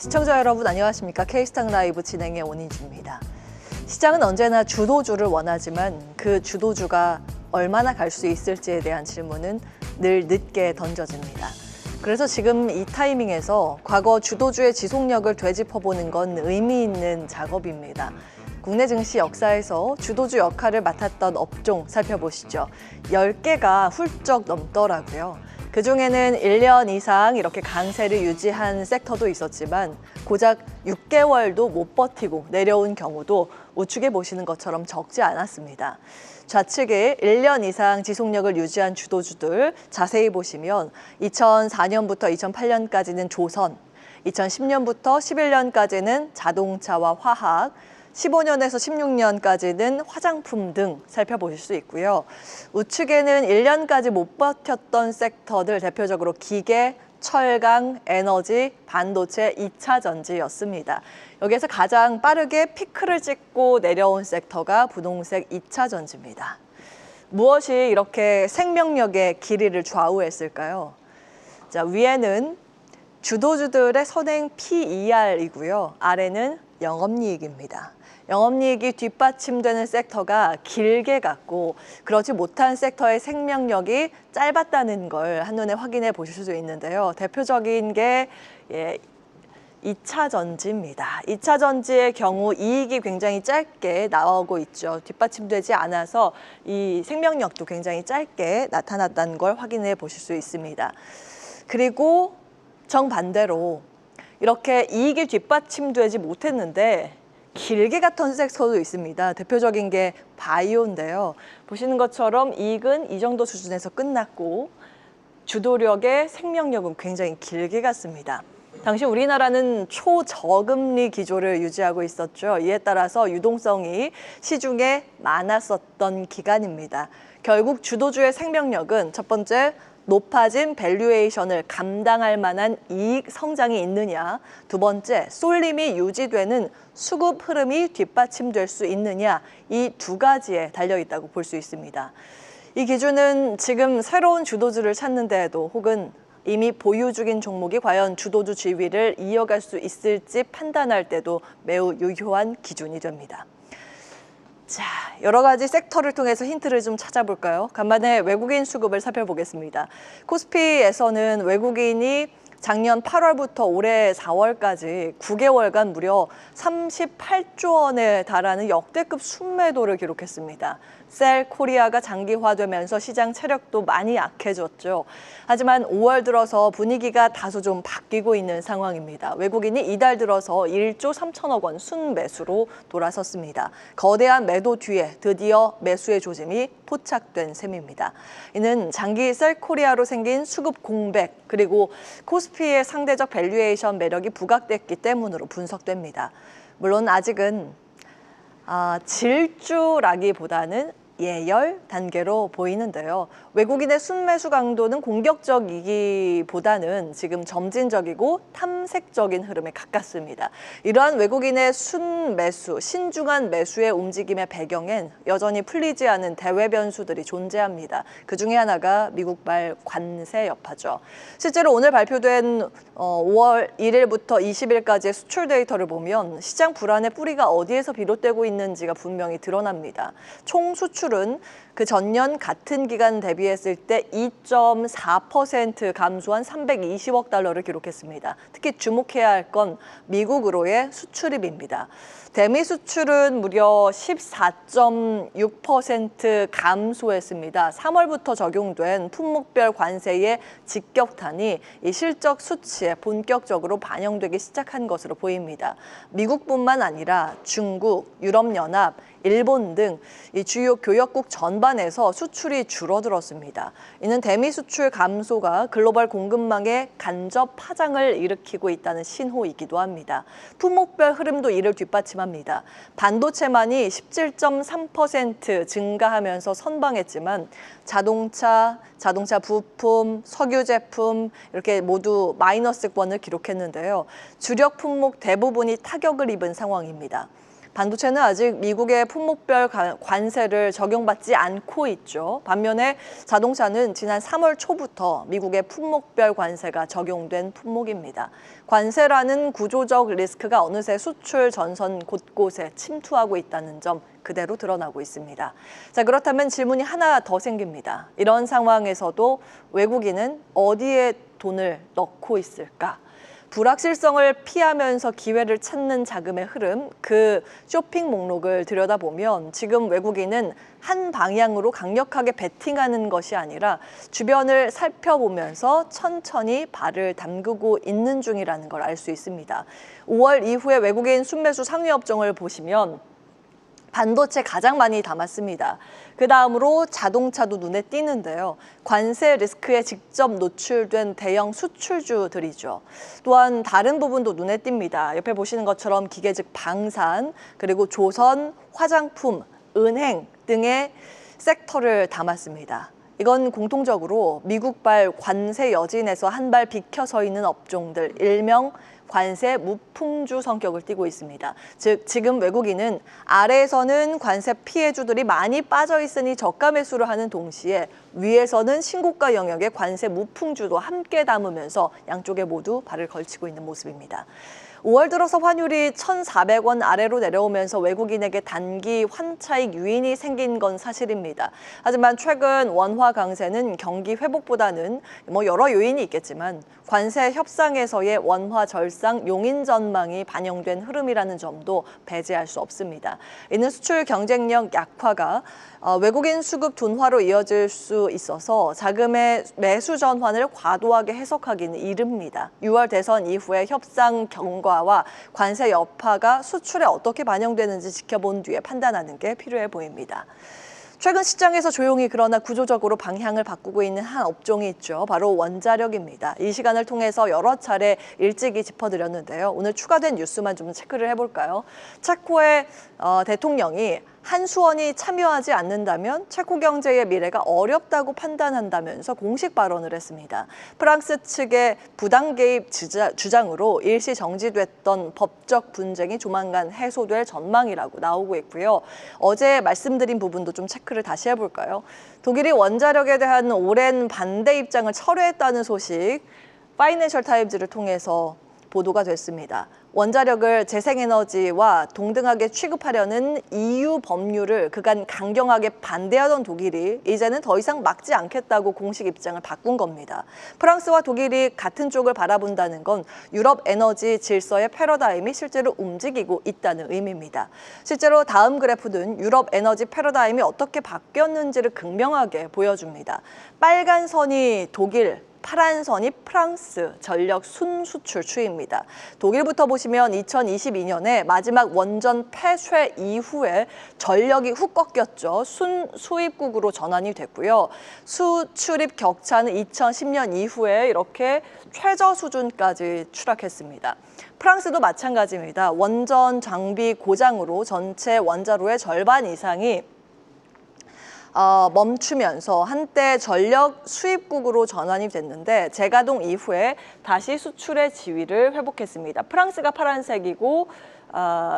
시청자 여러분 안녕하십니까? K스탁 라이브 진행의 원인주입니다. 시장은 언제나 주도주를 원하지만 그 주도주가 얼마나 갈 수 있을지에 대한 질문은 늘 늦게 던져집니다. 그래서 지금 이 타이밍에서 과거 주도주의 지속력을 되짚어보는 건 의미 있는 작업입니다. 국내 증시 역사에서 주도주 역할을 맡았던 업종 살펴보시죠. 10개가 훌쩍 넘더라고요. 그중에는 1년 이상 이렇게 강세를 유지한 섹터도 있었지만 고작 6개월도 못 버티고 내려온 경우도 우측에 보시는 것처럼 적지 않았습니다. 좌측에 1년 이상 지속력을 유지한 주도주들 자세히 보시면 2004년부터 2008년까지는 조선, 2010년부터 11년까지는 자동차와 화학, 15년에서 16년까지는 화장품 등 살펴보실 수 있고요. 우측에는 1년까지 못 버텼던 섹터들 대표적으로 기계, 철강, 에너지, 반도체, 2차 전지였습니다. 여기에서 가장 빠르게 피크를 찍고 내려온 섹터가 분홍색 2차 전지입니다. 무엇이 이렇게 생명력의 길이를 좌우했을까요? 자, 위에는 주도주들의 선행 PER이고요. 아래는 영업이익입니다. 영업이익이 뒷받침되는 sek터가 길게 갔고 그렇지 못한 섹터의 생명력이 짧았다는 걸 한눈에 확인해 보실 수 있는데요. 대표적인 게 2차 전지입니다. 2차 전지의 경우 이익이 굉장히 짧게 나오고 있죠. 뒷받침되지 않아서 이 생명력도 굉장히 짧게 나타났다는 걸 확인해 보실 수 있습니다. 그리고 정반대로 이렇게 이익이 뒷받침되지 못했는데 길게 갔던 섹터도 있습니다. 대표적인 게 바이오인데요. 보시는 것처럼 이익은 이 정도 수준에서 끝났고 주도력의 생명력은 굉장히 길게 갔습니다. 당시 우리나라는 초저금리 기조를 유지하고 있었죠. 이에 따라서 유동성이 시중에 많았었던 기간입니다. 결국 주도주의 생명력은 첫 번째, 높아진 밸류에이션을 감당할 만한 이익 성장이 있느냐, 두 번째, 쏠림이 유지되는 수급 흐름이 뒷받침될 수 있느냐, 이 두 가지에 달려있다고 볼 수 있습니다. 이 기준은 지금 새로운 주도주를 찾는 데에도 혹은 이미 보유 중인 종목이 과연 주도주 지위를 이어갈 수 있을지 판단할 때도 매우 유효한 기준이 됩니다. 자, 여러 가지 섹터를 통해서 힌트를 좀 찾아볼까요? 간만에 외국인 수급을 살펴보겠습니다. 코스피에서는 외국인이 작년 8월부터 올해 4월까지 9개월간 무려 38조 원에 달하는 역대급 순매도를 기록했습니다. 셀 코리아가 장기화되면서 시장 체력도 많이 약해졌죠. 하지만 5월 들어서 분위기가 다소 좀 바뀌고 있는 상황입니다. 외국인이 이달 들어서 1조 3천억 원 순매수로 돌아섰습니다. 거대한 매도 뒤에 드디어 매수의 조짐이 포착된 셈입니다. 이는 장기 셀 코리아로 생긴 수급 공백 그리고 코스피의 상대적 밸류에이션 매력이 부각됐기 때문으로 분석됩니다. 물론 아직은 질주라기보다는 예열 단계로 보이는데요. 외국인의 순매수 강도는 공격적이기보다는 지금 점진적이고 탐색적인 흐름에 가깝습니다. 이러한 외국인의 순매수, 신중한 매수의 움직임의 배경엔 여전히 풀리지 않은 대외 변수들이 존재합니다. 그중에 하나가 미국발 관세 여파죠. 실제로 오늘 발표된 5월 1일부터 20일까지의 수출 데이터를 보면 시장 불안의 뿌리가 어디에서 비롯되고 있는지가 분명히 드러납니다. 총 수출은 그 전년 같은 기간 대비했을 때 2.4% 감소한 320억 달러를 기록했습니다. 특히 주목해야 할 건 미국으로의 수출입입니다. 대미 수출은 무려 14.6% 감소했습니다. 3월부터 적용된 품목별 관세의 직격탄이 이 실적 수치에 본격적으로 반영되기 시작한 것으로 보입니다. 미국뿐만 아니라 중국, 유럽연합, 일본 등 이 주요 교역국 전반에서 수출이 줄어들었습니다. 이는 대미 수출 감소가 글로벌 공급망에 간접 파장을 일으키고 있다는 신호이기도 합니다. 품목별 흐름도 이를 뒷받침합니다. 반도체만이 17.3% 증가하면서 선방했지만 자동차 부품, 석유 제품 이렇게 모두 마이너스권을 기록했는데요. 주력 품목 대부분이 타격을 입은 상황입니다. 반도체는 아직 미국의 품목별 관세를 적용받지 않고 있죠. 반면에 자동차는 지난 3월 초부터 미국의 품목별 관세가 적용된 품목입니다. 관세라는 구조적 리스크가 어느새 수출 전선 곳곳에 침투하고 있다는 점 그대로 드러나고 있습니다. 자, 그렇다면 질문이 하나 더 생깁니다. 이런 상황에서도 외국인은 어디에 돈을 넣고 있을까? 불확실성을 피하면서 기회를 찾는 자금의 흐름, 그 쇼핑 목록을 들여다보면 지금 외국인은 한 방향으로 강력하게 베팅하는 것이 아니라 주변을 살펴보면서 천천히 발을 담그고 있는 중이라는 걸 알 수 있습니다. 5월 이후에 외국인 순매수 상위 업종을 보시면 반도체 가장 많이 담았습니다. 그 다음으로 자동차도 눈에 띄는데요. 관세 리스크에 직접 노출된 대형 수출주들이죠. 또한 다른 부분도 눈에 띕니다. 옆에 보시는 것처럼 기계 즉 방산, 그리고 조선, 화장품, 은행 등의 섹터를 담았습니다. 이건 공통적으로 미국발 관세 여진에서 한 발 비켜서 있는 업종들, 일명 관세 무풍주 성격을 띠고 있습니다. 즉 지금 외국인은 아래에서는 관세 피해주들이 많이 빠져 있으니 저가 매수를 하는 동시에 위에서는 신고가 영역의 관세 무풍주도 함께 담으면서 양쪽에 모두 발을 걸치고 있는 모습입니다. 5월 들어서 환율이 1,400원 아래로 내려오면서 외국인에게 단기 환차익 유인이 생긴 건 사실입니다. 하지만 최근 원화 강세는 경기 회복보다는 여러 요인이 있겠지만 관세 협상에서의 원화 절상 용인 전망이 반영된 흐름이라는 점도 배제할 수 없습니다. 이는 수출 경쟁력 약화가 외국인 수급 둔화로 이어질 수 있어서 자금의 매수 전환을 과도하게 해석하기는 이릅니다. 6월 대선 이후에 협상 경과와 관세 여파가 수출에 어떻게 반영되는지 지켜본 뒤에 판단하는 게 필요해 보입니다. 최근 시장에서 조용히 그러나 구조적으로 방향을 바꾸고 있는 한 업종이 있죠. 바로 원자력입니다. 이 시간을 통해서 여러 차례 일찍이 짚어드렸는데요. 오늘 추가된 뉴스만 좀 체크를 해볼까요? 체코의 대통령이 한수원이 참여하지 않는다면 체코 경제의 미래가 어렵다고 판단한다면서 공식 발언을 했습니다. 프랑스 측의 부당 개입 주장으로 일시 정지됐던 법적 분쟁이 조만간 해소될 전망이라고 나오고 있고요. 어제 말씀드린 부분도 좀 체크를 다시 해볼까요? 독일이 원자력에 대한 오랜 반대 입장을 철회했다는 소식, 파이낸셜 타임즈를 통해서 보도가 됐습니다. 원자력을 재생에너지와 동등하게 취급하려는 EU 법률을 그간 강경하게 반대하던 독일이 이제는 더 이상 막지 않겠다고 공식 입장을 바꾼 겁니다. 프랑스와 독일이 같은 쪽을 바라본다는 건 유럽 에너지 질서의 패러다임이 실제로 움직이고 있다는 의미입니다. 실제로 다음 그래프는 유럽 에너지 패러다임이 어떻게 바뀌었는지를 극명하게 보여줍니다. 빨간 선이 독일, 파란 선이 프랑스 전력 순수출 추이입니다. 독일부터 보시면 2022년에 마지막 원전 폐쇄 이후에 전력이 훅 꺾였죠. 순수입국으로 전환이 됐고요. 수출입 격차는 2010년 이후에 이렇게 최저 수준까지 추락했습니다. 프랑스도 마찬가지입니다. 원전 장비 고장으로 전체 원자로의 절반 이상이 멈추면서 한때 전력 수입국으로 전환이 됐는데 재가동 이후에 다시 수출의 지위를 회복했습니다. 프랑스가 파란색이고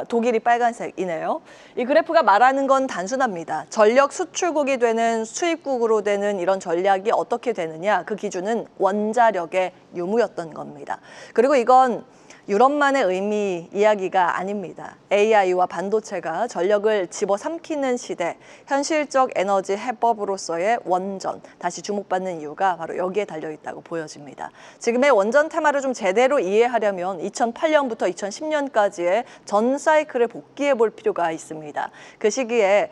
독일이 빨간색이네요. 이 그래프가 말하는 건 단순합니다. 전력 수출국이 되는 수입국으로 되는 이런 전략이 어떻게 되느냐, 그 기준은 원자력의 유무였던 겁니다. 그리고 이건 유럽만의 의미 이야기가 아닙니다. AI와 반도체가 전력을 집어삼키는 시대, 현실적 에너지 해법으로서의 원전, 다시 주목받는 이유가 바로 여기에 달려있다고 보여집니다. 지금의 원전 테마를 좀 제대로 이해하려면 2008년부터 2010년까지의 전 사이클을 복귀해 볼 필요가 있습니다. 그 시기에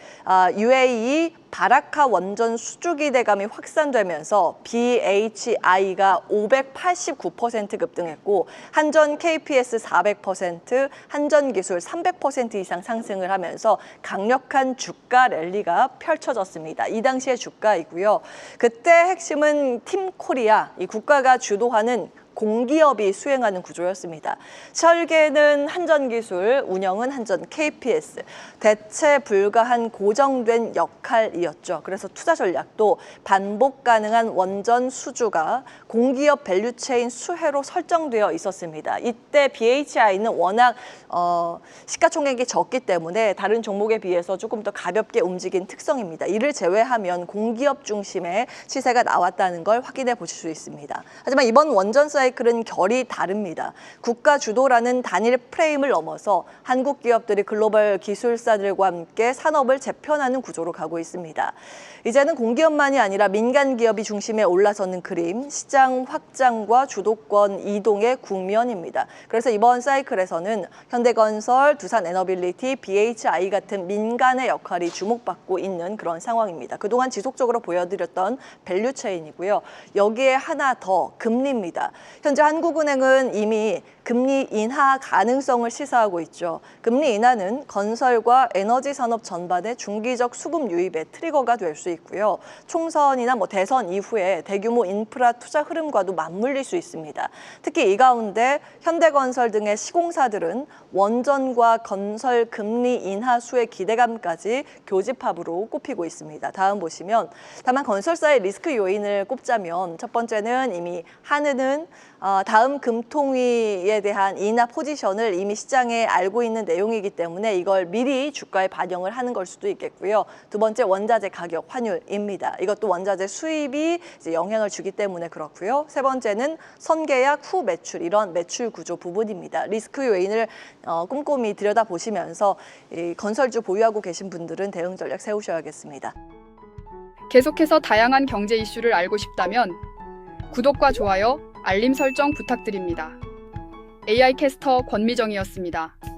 UAE 바라카 원전 수주기 대감이 확산되면서 BHI가 589% 급등했고 한전 KPS 400%, 한전기술 300% 이상 상승을 하면서 강력한 주가 랠리가 펼쳐졌습니다. 이 당시의 주가이고요. 그때 핵심은 팀 코리아, 이 국가가 주도하는 공기업이 수행하는 구조였습니다. 설계는 한전기술, 운영은 한전 KPS, 대체 불가한 고정된 역할이었죠. 그래서 투자 전략도 반복 가능한 원전 수주가 공기업 밸류체인 수혜로 설정되어 있었습니다. 이때 BHI는 워낙 시가총액이 적기 때문에 다른 종목에 비해서 조금 더 가볍게 움직인 특성입니다. 이를 제외하면 공기업 중심의 시세가 나왔다는 걸 확인해 보실 수 있습니다. 하지만 이번 원전 사이클은 결이 다릅니다. 국가 주도라는 단일 프레임을 넘어서 한국 기업들이 글로벌 기술사들과 함께 산업을 재편하는 구조로 가고 있습니다. 이제는 공기업만이 아니라 민간 기업이 중심에 올라서는 그림, 시장 확장과 주도권 이동의 국면입니다. 그래서 이번 사이클에서는 현대건설, 두산에너빌리티, BHI 같은 민간의 역할이 주목받고 있는 그런 상황입니다. 그동안 지속적으로 보여드렸던 밸류체인이고요. 여기에 하나 더 금리입니다. 현재 한국은행은 이미 금리 인하 가능성을 시사하고 있죠. 금리 인하는 건설과 에너지 산업 전반의 중기적 수급 유입의 트리거가 될 수 있고요. 총선이나 대선 이후에 대규모 인프라 투자 흐름과도 맞물릴 수 있습니다. 특히 이 가운데 현대건설 등의 시공사들은 원전과 건설 금리 인하 수의 기대감까지 교집합으로 꼽히고 있습니다. 다음 보시면 다만 건설사의 리스크 요인을 꼽자면 첫 번째는 이미 한은은 다음 금통위에 대한 인하 포지션을 이미 시장에 알고 있는 내용이기 때문에 이걸 미리 주가에 반영을 하는 걸 수도 있겠고요. 두 번째 원자재 가격 환율입니다. 이것도 원자재 수입이 이제 영향을 주기 때문에 그렇고요. 세 번째는 선계약 후 매출, 이런 매출 구조 부분입니다. 리스크 요인을 꼼꼼히 들여다보시면서 이 건설주 보유하고 계신 분들은 대응 전략 세우셔야겠습니다. 계속해서 다양한 경제 이슈를 알고 싶다면 구독과 좋아요, 알림 설정 부탁드립니다. AI 캐스터 권미정이었습니다.